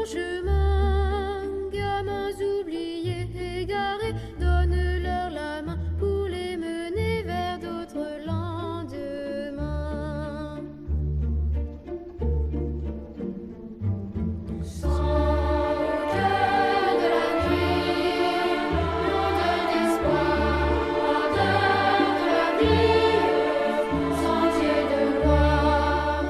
chemin, gamins oubliés, égarés, donne-leur la main pour les mener vers d'autres lendemains. Sans cœur de la nuit, onde d'espoir, ardeur de la vie, sentier de gloire.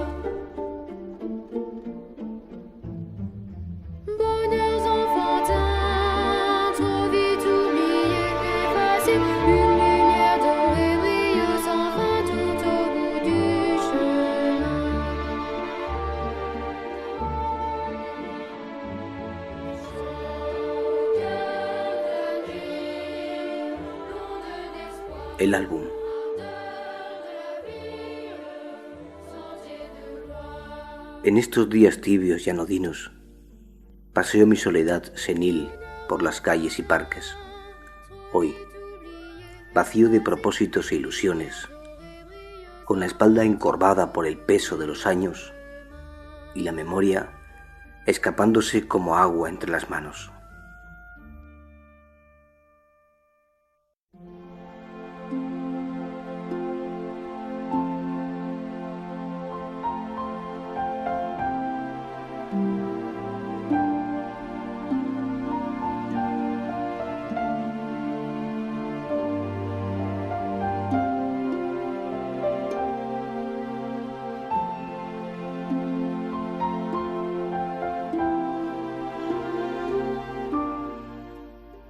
Bonheurs enfantins, trop vite oubliés, effacés, une lumière dorée brille sans fin tout au bout du chemin. El álbum. En estos días tibios y anodinos, paseo mi soledad senil por las calles y parques. Hoy, vacío de propósitos e ilusiones, con la espalda encorvada por el peso de los años y la memoria escapándose como agua entre las manos.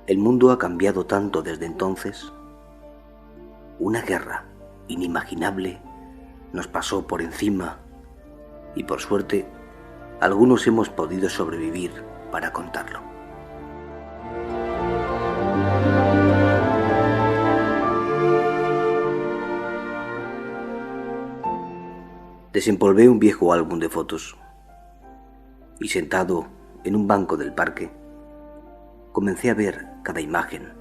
El mundo ha cambiado tanto desde entonces. Una guerra inimaginable nos pasó por encima y por suerte algunos hemos podido sobrevivir para contarlo. Desempolvé un viejo álbum de fotos y sentado en un banco del parque comencé a ver cada imagen.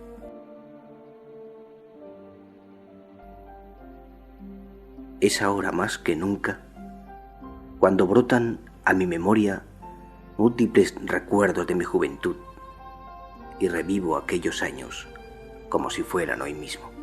Es ahora más que nunca cuando brotan a mi memoria múltiples recuerdos de mi juventud y revivo aquellos años como si fueran hoy mismo.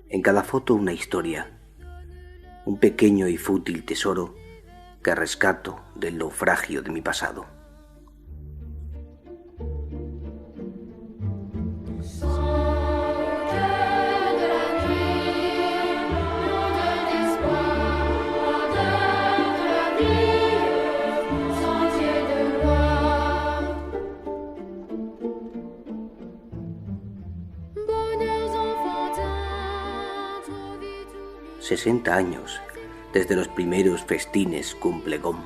En cada foto una historia, un pequeño y fútil tesoro que rescato del naufragio de mi pasado. Bonheurs enfantins, 60 años desde los primeros festines cumplegón.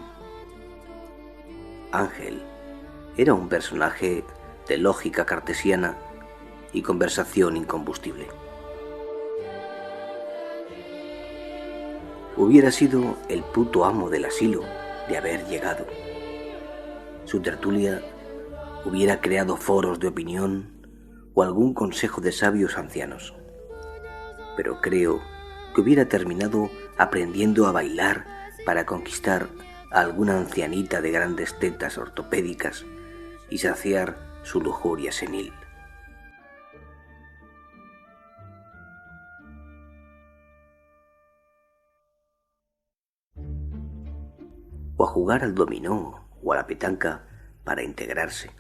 Ángel era un personaje de lógica cartesiana y conversación incombustible. Hubiera sido el puto amo del asilo de haber llegado. Su tertulia hubiera creado foros de opinión o algún consejo de sabios ancianos. Pero creo que hubiera terminado aprendiendo a bailar para conquistar a alguna ancianita de grandes tetas ortopédicas y saciar su lujuria senil. O a jugar al dominó o a la petanca para integrarse,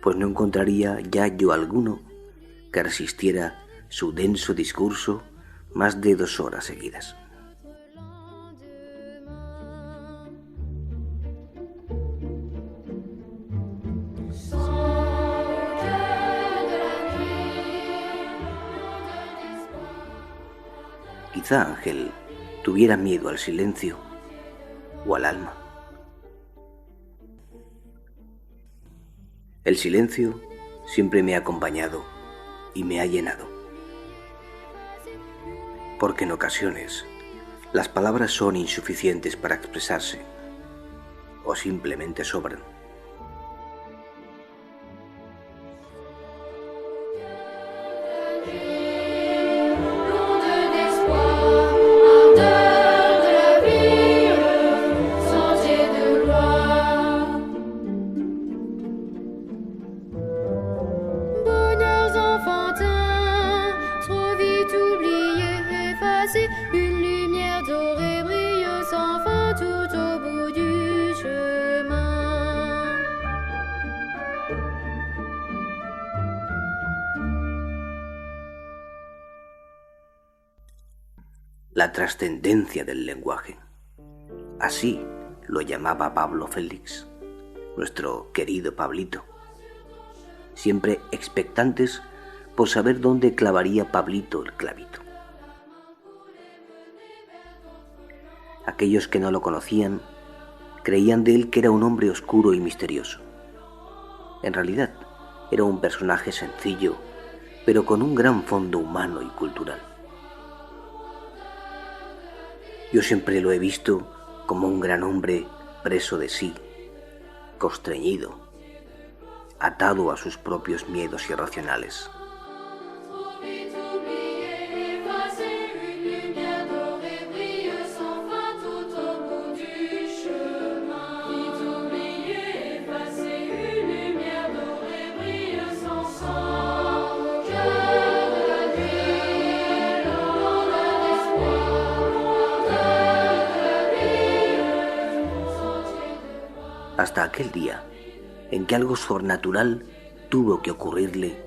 pues no encontraría yayo alguno que resistiera su denso discurso más de 2 horas seguidas. quizá Ángel tuviera miedo al silencio o al alma. El silencio siempre me ha acompañado y me ha llenado, porque en ocasiones las palabras son insuficientes para expresarse o simplemente sobran. Une lumière dorée brille sans fin tout au bout du chemin. La trascendencia del lenguaje. Así lo llamaba Pablo Félix, nuestro querido Pablito. Siempre expectantes por saber dónde clavaría Pablito el clavito. Aquellos que no lo conocían creían de él que era un hombre oscuro y misterioso. En realidad, era un personaje sencillo, pero con un gran fondo humano y cultural. Yo siempre lo he visto como un gran hombre preso de sí, constreñido, atado a sus propios miedos irracionales. Hasta aquel día en que algo sobrenatural tuvo que ocurrirle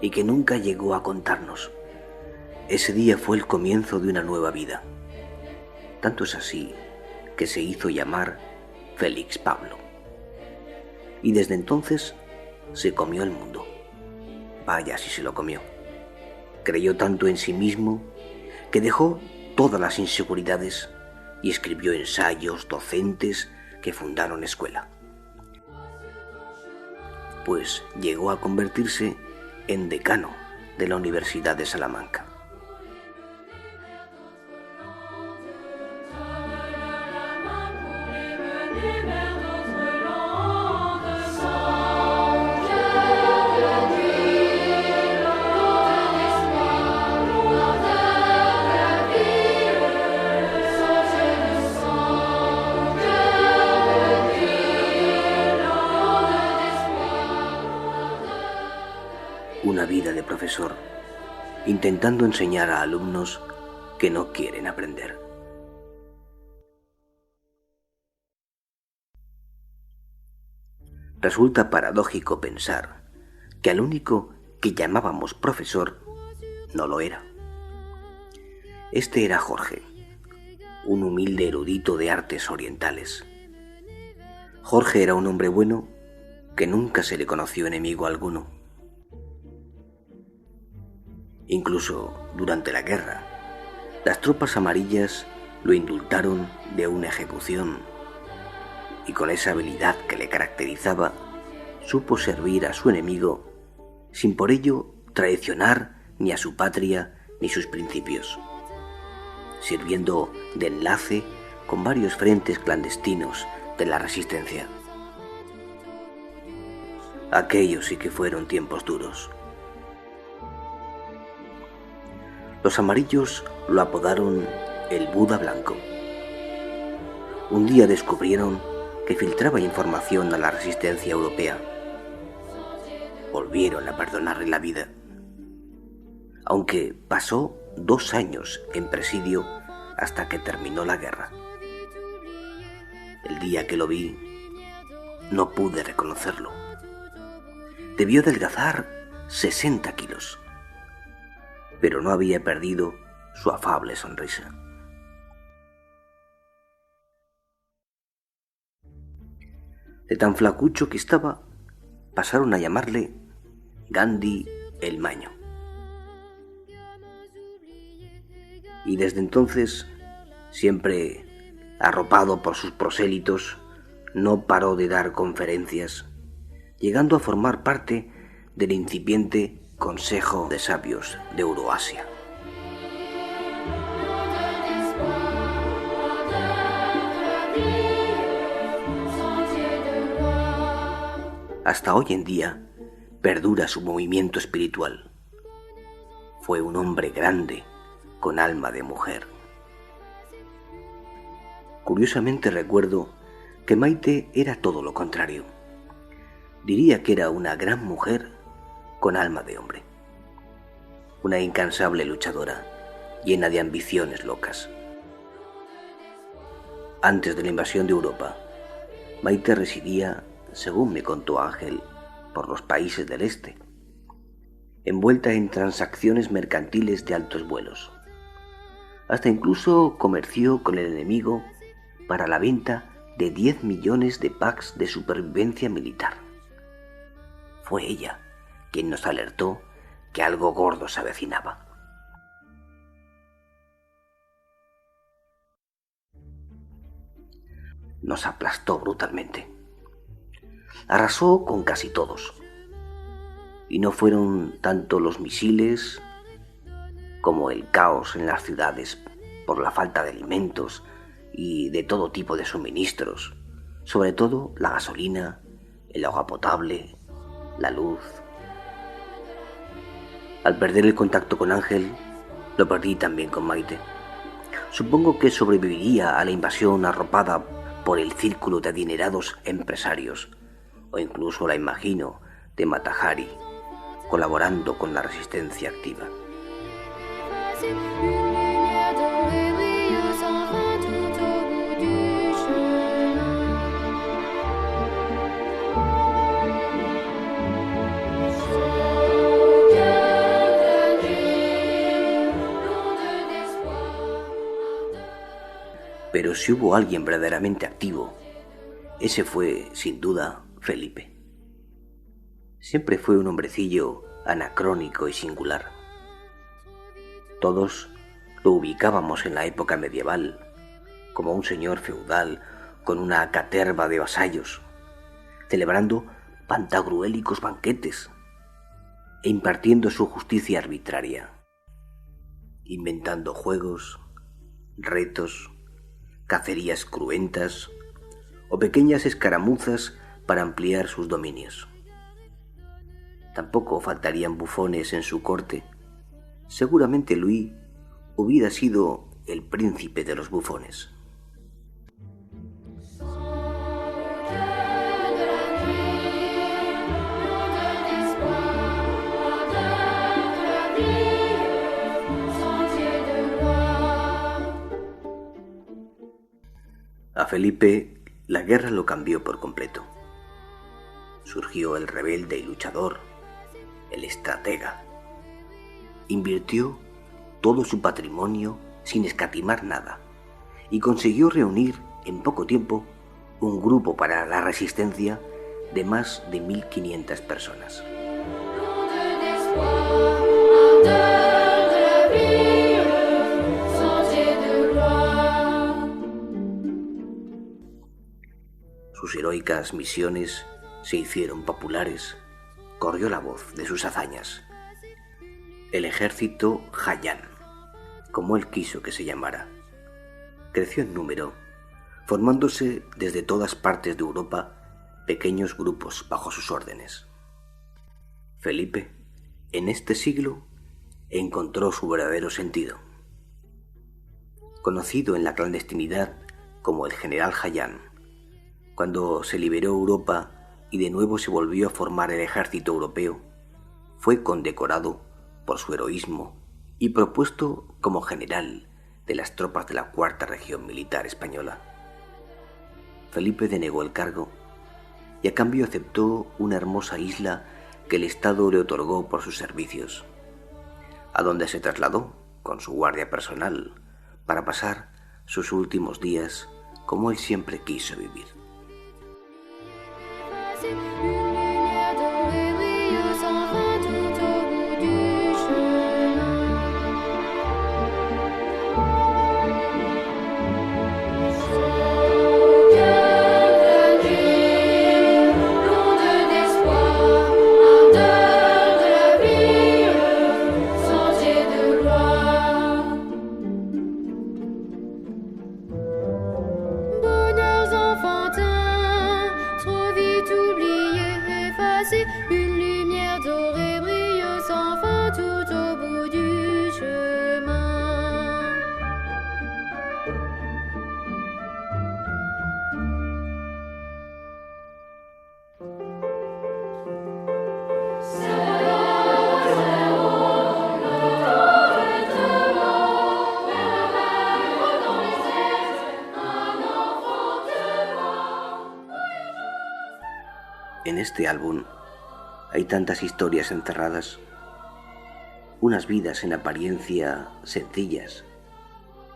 y que nunca llegó a contarnos. Ese día fue el comienzo de una nueva vida. Tanto es así que se hizo llamar Félix Pablo. Y desde entonces se comió el mundo. Vaya si se lo comió. Creyó tanto en sí mismo que dejó todas las inseguridades y escribió ensayos docentes que fundaron escuela. Pues llegó a convertirse en decano de la Universidad de Salamanca. Una vida de profesor, intentando enseñar a alumnos que no quieren aprender. Resulta paradójico pensar que al único que llamábamos profesor no lo era. Este era Jorge, un humilde erudito de artes orientales. Jorge era un hombre bueno que nunca se le conoció enemigo alguno. Incluso durante la guerra, las tropas amarillas lo indultaron de una ejecución y con esa habilidad que le caracterizaba, supo servir a su enemigo sin por ello traicionar ni a su patria ni sus principios, sirviendo de enlace con varios frentes clandestinos de la resistencia. Aquellos sí que fueron tiempos duros. Los amarillos lo apodaron el Buda Blanco. Un día descubrieron que filtraba información a la resistencia europea. Volvieron a perdonarle la vida, aunque pasó 2 años en presidio hasta que terminó la guerra. El día que lo vi, no pude reconocerlo. Debió adelgazar 60 kilos. Pero no había perdido su afable sonrisa. De tan flacucho que estaba, pasaron a llamarle Gandhi el Maño. y desde entonces, siempre arropado por sus prosélitos, no paró de dar conferencias, llegando a formar parte del incipiente Consejo de Sabios de Euroasia. Hasta hoy en día perdura su movimiento espiritual. Fue un hombre grande, con alma de mujer. Curiosamente recuerdo que Maite era todo lo contrario. Diría que era una gran mujer con alma de hombre. Una incansable luchadora, llena de ambiciones locas. Antes de la invasión de Europa, Maite residía, según me contó Ángel, por los países del este, envuelta en transacciones mercantiles de altos vuelos. Hasta incluso comerció con el enemigo para la venta de 10 millones de packs de supervivencia militar. Fue ella quien nos alertó que algo gordo se avecinaba. Nos aplastó brutalmente. Arrasó con casi todos. Y no fueron tanto los misiles como el caos en las ciudades por la falta de alimentos y de todo tipo de suministros, sobre todo la gasolina, el agua potable, la luz. Al perder el contacto con Ángel, lo perdí también con Maite. Supongo que sobreviviría a la invasión arropada por el círculo de adinerados empresarios, o incluso la imagino de Mata Hari, colaborando con la resistencia activa. Pero si hubo alguien verdaderamente activo, ese fue, sin duda, Felipe. Siempre fue un hombrecillo anacrónico y singular. Todos lo ubicábamos en la época medieval, como un señor feudal con una caterva de vasallos, celebrando pantagruélicos banquetes e impartiendo su justicia arbitraria, inventando juegos, retos, cacerías cruentas o pequeñas escaramuzas para ampliar sus dominios. Tampoco faltarían bufones en su corte. Seguramente Louis hubiera sido el príncipe de los bufones. A Felipe la guerra lo cambió por completo. Surgió el rebelde y luchador, el estratega. Invirtió todo su patrimonio sin escatimar nada y consiguió reunir en poco tiempo un grupo para la resistencia de más de 1.500 personas. Sus heroicas misiones se hicieron populares. Corrió la voz de sus hazañas. El ejército Hayán, como él quiso que se llamara, creció en número, formándose desde todas partes de Europa pequeños grupos bajo sus órdenes. Felipe, en este siglo, encontró su verdadero sentido. Conocido en la clandestinidad como el general Hayán, cuando se liberó Europa y de nuevo se volvió a formar el ejército europeo, fue condecorado por su heroísmo y propuesto como general de las tropas de la Cuarta Región Militar Española. Felipe denegó el cargo y a cambio aceptó una hermosa isla que el Estado le otorgó por sus servicios, a donde se trasladó con su guardia personal para pasar sus últimos días como él siempre quiso vivir. En este álbum hay tantas historias encerradas, unas vidas en apariencia sencillas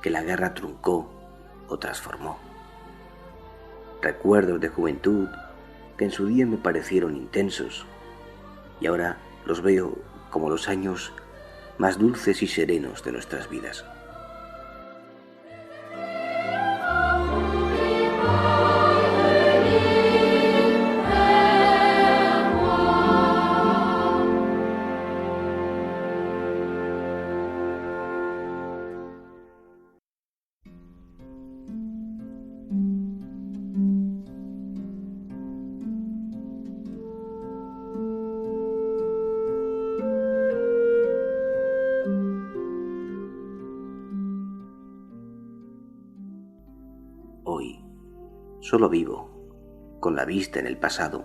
que la guerra truncó o transformó. Recuerdos de juventud que en su día me parecieron intensos y ahora los veo como los años más dulces y serenos de nuestras vidas. Hoy solo vivo con la vista en el pasado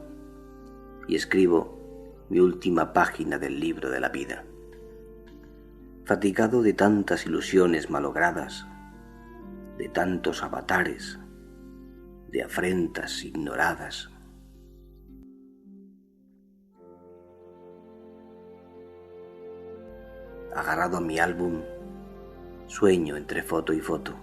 y escribo mi última página del libro de la vida. Fatigado de tantas ilusiones malogradas, de tantos avatares, de afrentas ignoradas. Agarrado a mi álbum, sueño entre foto y foto.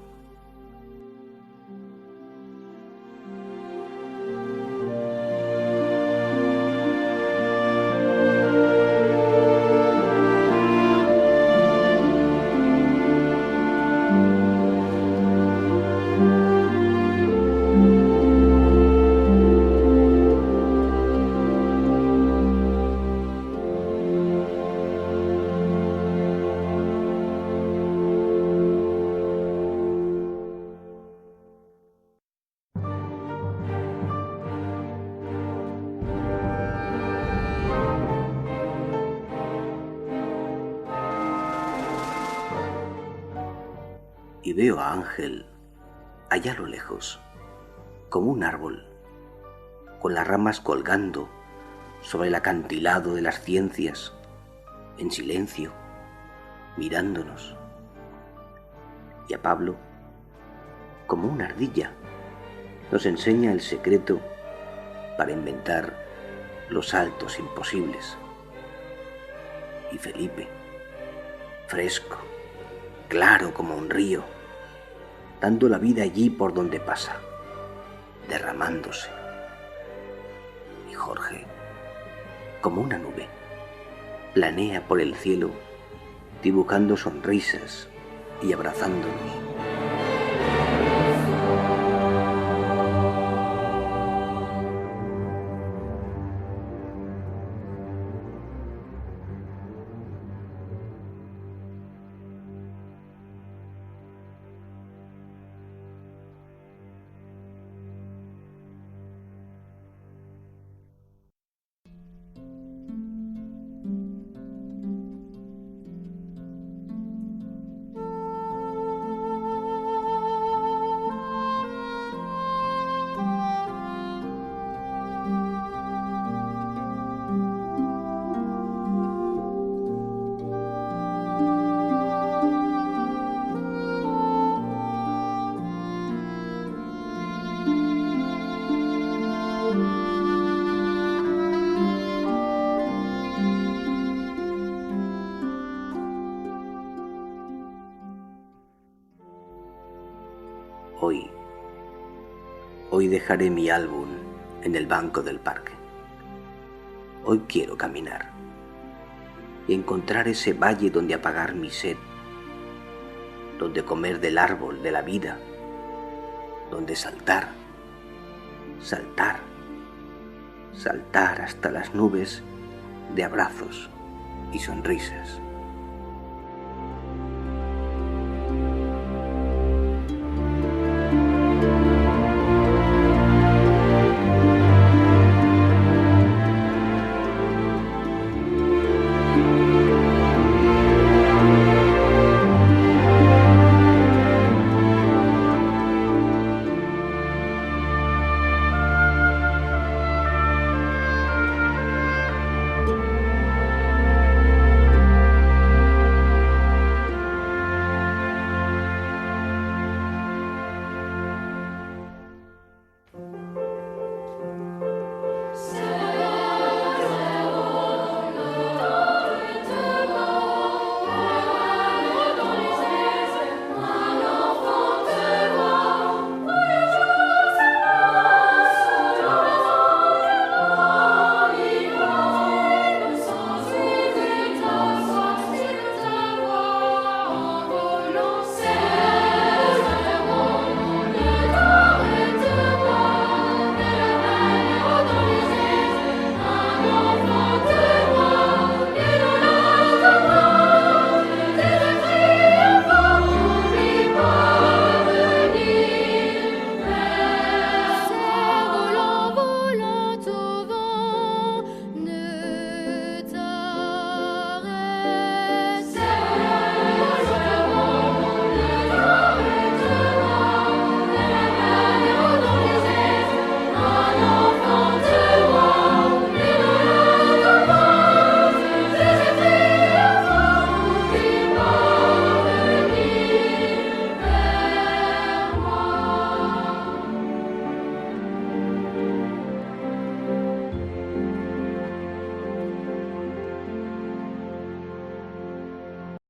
Y veo a Ángel allá a lo lejos, como un árbol, con las ramas colgando sobre el acantilado de las ciencias, en silencio, mirándonos. Y a Pablo, como una ardilla, nos enseña el secreto para inventar los saltos imposibles. Y Felipe, fresco, claro como un río, dando la vida allí por donde pasa, derramándose. Y Jorge, como una nube, planea por el cielo, dibujando sonrisas y abrazándonos. Hoy dejaré mi álbum en el banco del parque. Hoy quiero caminar y encontrar ese valle donde apagar mi sed, donde comer del árbol de la vida, donde saltar, saltar, saltar hasta las nubes de abrazos y sonrisas.